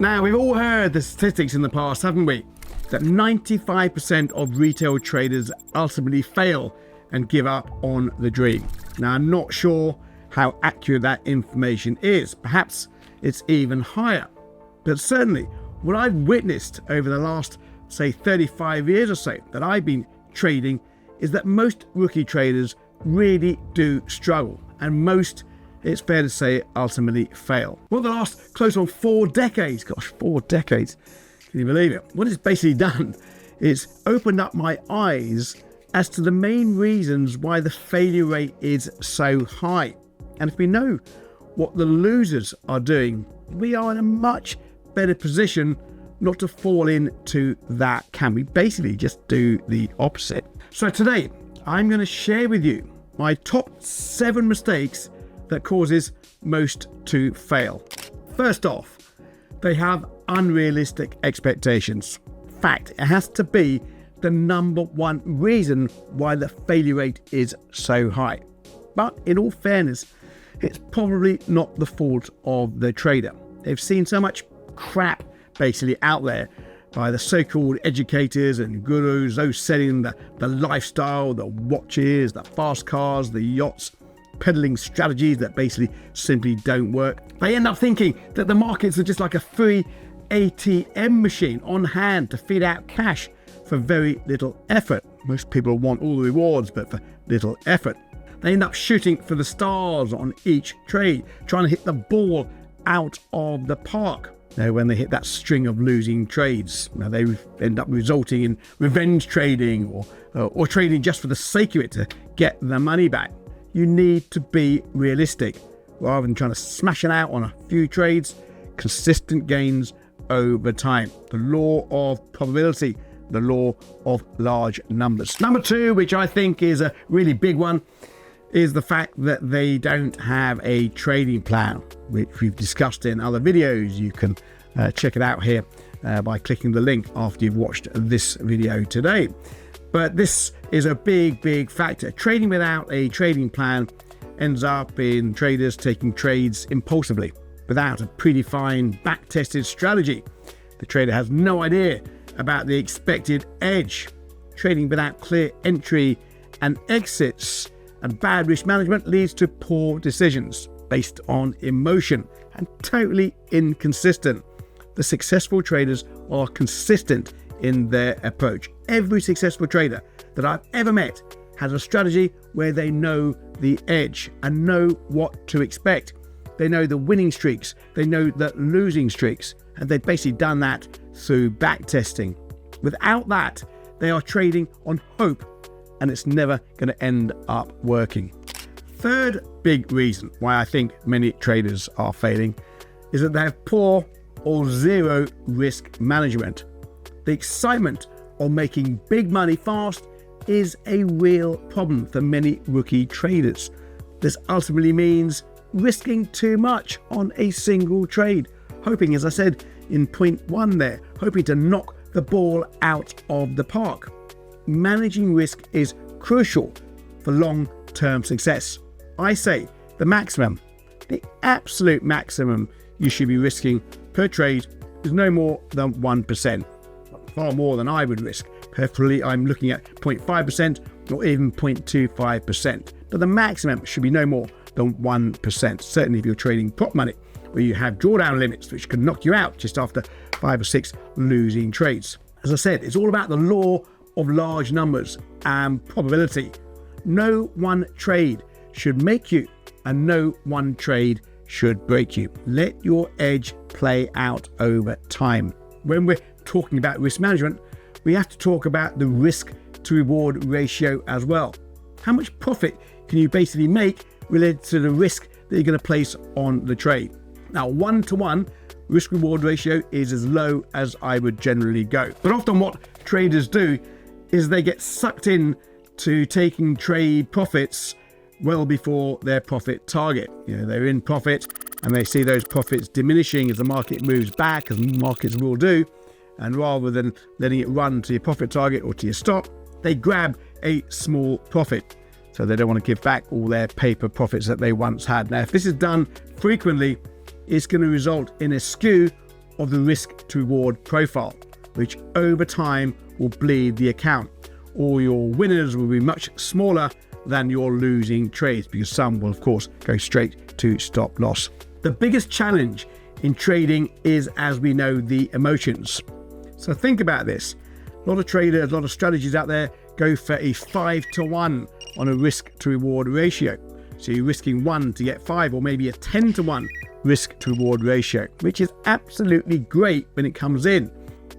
Now, we've all heard the statistics in the past, haven't we? That 95% of retail traders ultimately fail and give up on the dream. Now, I'm not sure how accurate that information is. Perhaps it's even higher. But certainly, what I've witnessed over the last, say, 35 years or so that I've been trading is that most rookie traders really do struggle, and most, it's fair to say, ultimately fail. Well, the last close on 4 decades, gosh, 4 decades, can you believe it? What it's basically done is opened up my eyes as to the main reasons why the failure rate is so high. And if we know what the losers are doing, we are in a much better position not to fall into that camp. We basically just do the opposite. So today, I'm going to share with you my top 7 mistakes that causes most to fail. First off, they have unrealistic expectations. In fact, it has to be the number one reason why the failure rate is so high. But in all fairness, it's probably not the fault of the trader. They've seen so much crap basically out there by the so-called educators and gurus, those selling the lifestyle, the watches, the fast cars, the yachts, peddling strategies that basically simply don't work. They end up thinking that the markets are just like a free ATM machine on hand to feed out cash for very little effort. Most people want all the rewards, but for little effort. They end up shooting for the stars on each trade, trying to hit the ball out of the park. Now, when they hit that string of losing trades, now they end up resulting in revenge trading or trading just for the sake of it to get the money back. You need to be realistic rather than trying to smash it out on a few trades. Consistent gains over time. The law of probability, the law of large numbers. Number 2, which I think is a really big one, is the fact that they don't have a trading plan, which we've discussed in other videos. You can check it out here by clicking the link after you've watched this video today. But this is a big factor. Trading without a trading plan ends up in traders taking trades impulsively without a predefined, back-tested strategy. The trader has no idea about the expected edge. Trading without clear entry and exits and bad risk management leads to poor decisions based on emotion and totally inconsistent. The successful traders are consistent in their approach. Every successful trader that I've ever met has a strategy where they know the edge and know what to expect. They know the winning streaks, they know the losing streaks, and they've basically done that through back testing. Without that, they are trading on hope, and it's never going to end up working. Third big reason why I think many traders are failing is that they have poor or zero risk management. The excitement of making big money fast is a real problem for many rookie traders. This ultimately means risking too much on a single trade, hoping, as I said in point 1 there, hoping to knock the ball out of the park. Managing risk is crucial for long-term success. I say the maximum, the absolute maximum you should be risking per trade is no more than 1%. Far more than I would risk. Preferably, I'm looking at 0.5% or even 0.25%. But the maximum should be no more than 1%. Certainly if you're trading prop money, where you have drawdown limits which can knock you out just after 5 or 6 losing trades. As I said, it's all about the law of large numbers and probability. No one trade should make you, and no one trade should break you. Let your edge play out over time. When we're talking about risk management, we have to talk about the risk to reward ratio as well. How much profit can you basically make related to the risk that you're going to place on the trade? Now, 1-to-1 risk reward ratio is as low as I would generally go. But often what traders do is they get sucked in to taking trade profits well before their profit target. They're in profit and they see those profits diminishing as the market moves back, as markets will do. And rather than letting it run to your profit target or to your stop, they grab a small profit. So they don't want to give back all their paper profits that they once had. Now, if this is done frequently, it's going to result in a skew of the risk to reward profile, which over time will bleed the account, or your winners will be much smaller than your losing trades, because some will of course go straight to stop loss. The biggest challenge in trading is, as we know, the emotions. So think about this. A lot of traders, a lot of strategies out there go for a 5-to-1 on a risk to reward ratio. So you're risking 1 to get 5, or maybe a 10-to-1 risk to reward ratio, which is absolutely great when it comes in.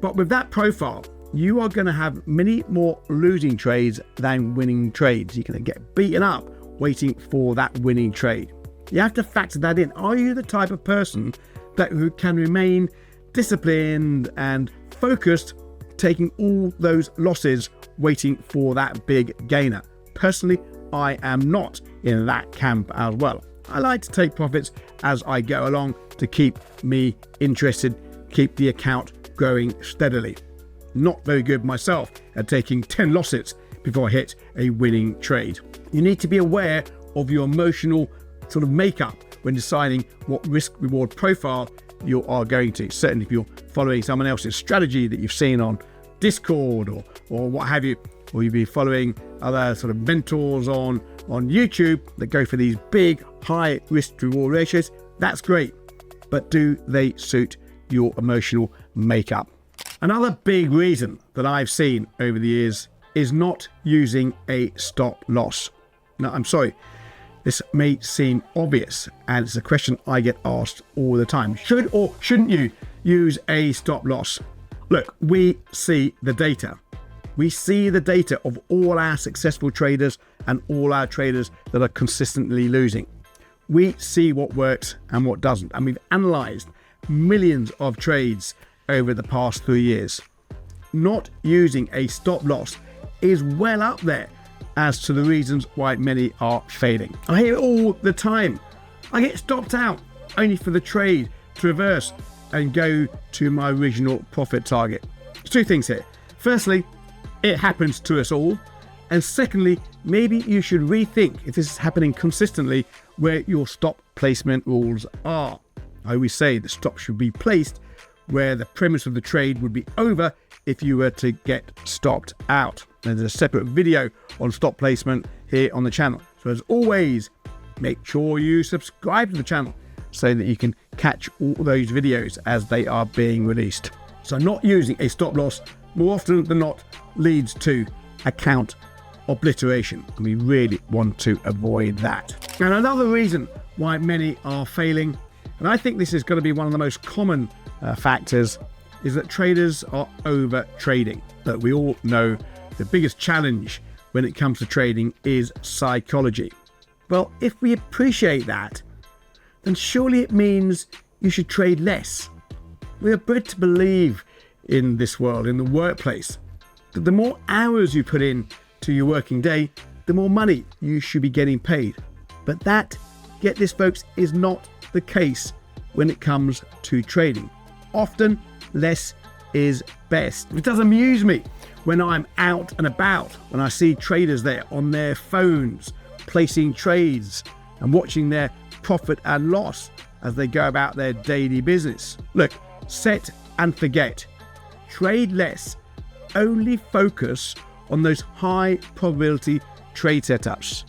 But with that profile, you are going to have many more losing trades than winning trades. You're going to get beaten up waiting for that winning trade. You have to factor that in. Are you the type of person who can remain disciplined and focused, taking all those losses, waiting for that big gainer? Personally, I am not in that camp as well. I like to take profits as I go along to keep me interested, keep the account growing steadily. Not very good myself at taking 10 losses before I hit a winning trade. You need to be aware of your emotional sort of makeup when deciding what risk reward profile you are going to. Certainly if you're following someone else's strategy that you've seen on Discord or what have you, or you've been following other sort of mentors on YouTube that go for these big high risk to reward ratios, that's great. But do they suit your emotional makeup? Another big reason that I've seen over the years is not using a stop loss. Now, I'm sorry, this may seem obvious, and it's a question I get asked all the time. Should or shouldn't you use a stop loss? Look, we see the data. We see the data of all our successful traders and all our traders that are consistently losing. We see what works and what doesn't, and we've analysed millions of trades over the past 3 years. Not using a stop loss is well up there as to the reasons why many are failing. I hear it all the time. I get stopped out only for the trade to reverse and go to my original profit target. There's two things here. Firstly, it happens to us all. And secondly, maybe you should rethink, if this is happening consistently, where your stop placement rules are. I always say the stop should be placed where the premise of the trade would be over if you were to get stopped out. There's a separate video on stop placement here on the channel. So as always, make sure you subscribe to the channel so that you can catch all those videos as they are being released. So not using a stop loss more often than not leads to account obliteration, and we really want to avoid that. And another reason why many are failing, and I think this is going to be one of the most common factors, is that traders are over trading. But we all know the biggest challenge when it comes to trading is psychology. Well, if we appreciate that, then surely it means you should trade less. We are bred to believe in this world, in the workplace, that the more hours you put in to your working day, the more money you should be getting paid. But that, get this folks, is not the case when it comes to trading. Often less is best. It does amuse me when I'm out and about, when I see traders there on their phones placing trades and watching their profit and loss as they go about their daily business. Look, set and forget. Trade less. Only focus on those high probability trade setups.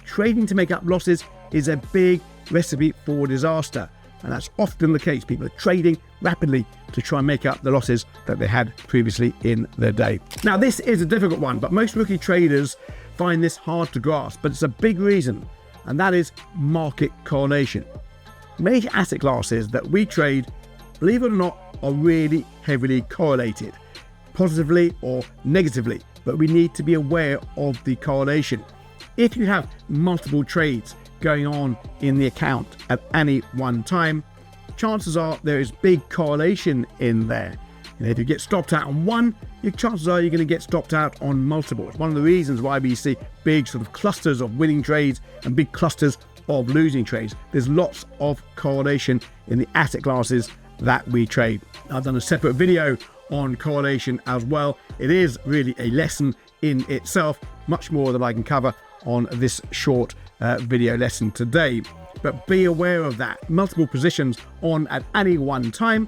Trading to make up losses is a big recipe for disaster, and that's often the case. People are trading rapidly to try and make up the losses that they had previously in their day. Now, this is a difficult one, but most rookie traders find this hard to grasp, but it's a big reason, and that is market correlation. Major asset classes that we trade, believe it or not, are really heavily correlated, positively or negatively, but we need to be aware of the correlation. If you have multiple trades going on in the account at any one time, chances are there is big correlation in there. If you get stopped out on one, your chances are you're going to get stopped out on multiple. It's one of the reasons why we see big sort of clusters of winning trades and big clusters of losing trades. There's lots of correlation in the asset classes that we trade. I've done a separate video on correlation as well. It is really a lesson in itself, much more than I can cover on this short video lesson today. But be aware of that. Multiple positions on at any one time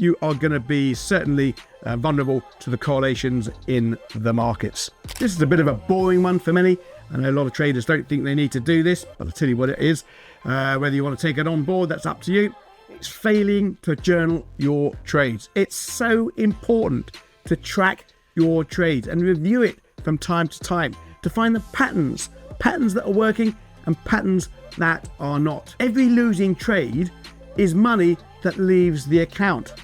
you are going to be certainly vulnerable to the correlations in the markets. This is a bit of a boring one for many. I know a lot of traders don't think they need to do this, but I'll tell you what it is. Whether you want to take it on board, that's up to you. It's failing to journal your trades. It's so important to track your trades and review it from time to time to find the patterns that are working and patterns that are not. Every losing trade is money that leaves the account.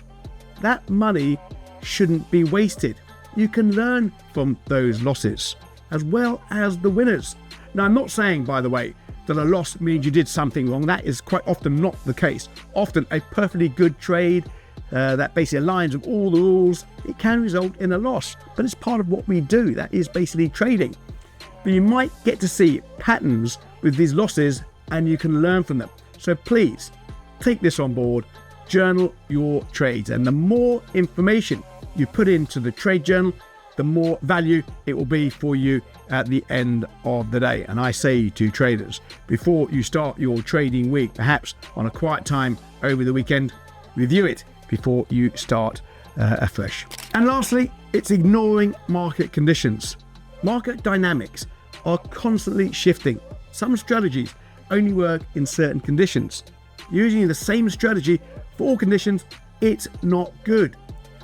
That money shouldn't be wasted. You can learn from those losses as well as the winners. Now, I'm not saying, by the way, that a loss means you did something wrong. That is quite often not the case. Often a perfectly good trade that basically aligns with all the rules, it can result in a loss, but it's part of what we do. That is basically trading. But you might get to see patterns with these losses and you can learn from them. So please take this on board, journal your trades, and the more information you put into the trade journal, the more value it will be for you at the end of the day. And I say to traders, before you start your trading week, perhaps on a quiet time over the weekend, review it before you start afresh. And lastly, it's ignoring market conditions. Market dynamics are constantly shifting. Some strategies only work in certain conditions. Using the same strategy for all conditions, it's not good.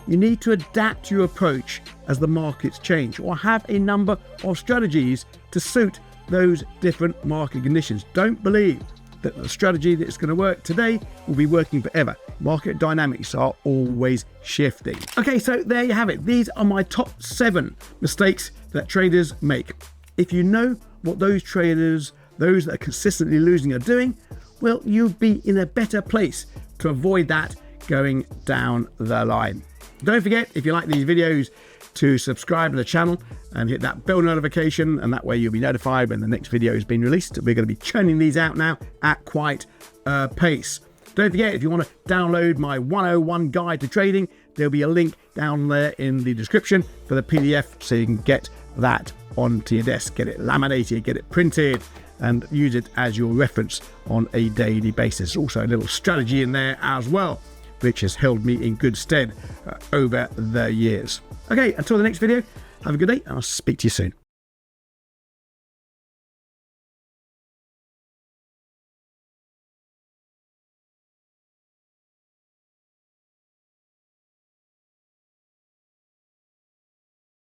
You need to adapt your approach as the markets change, or have a number of strategies to suit those different market conditions. Don't believe that the strategy that's going to work today will be working forever. Market dynamics are always shifting. Okay, so there you have it. These are my top 7 mistakes that traders make. If you know what those traders, those that are consistently losing, are doing, well, you'll be in a better place to avoid that going down the line. Don't forget, if you like these videos, to subscribe to the channel and hit that bell notification, and that way you'll be notified when the next video has been released. We're going to be churning these out now at quite a pace. Don't forget, if you want to download my 101 guide to trading, there'll be a link down there in the description for the PDF, so you can get that onto your desk, get it laminated, get it printed, and use it as your reference on a daily basis. Also a little strategy in there as well, which has held me in good stead over the years. Okay, until the next video, have a good day, and I'll speak to you soon.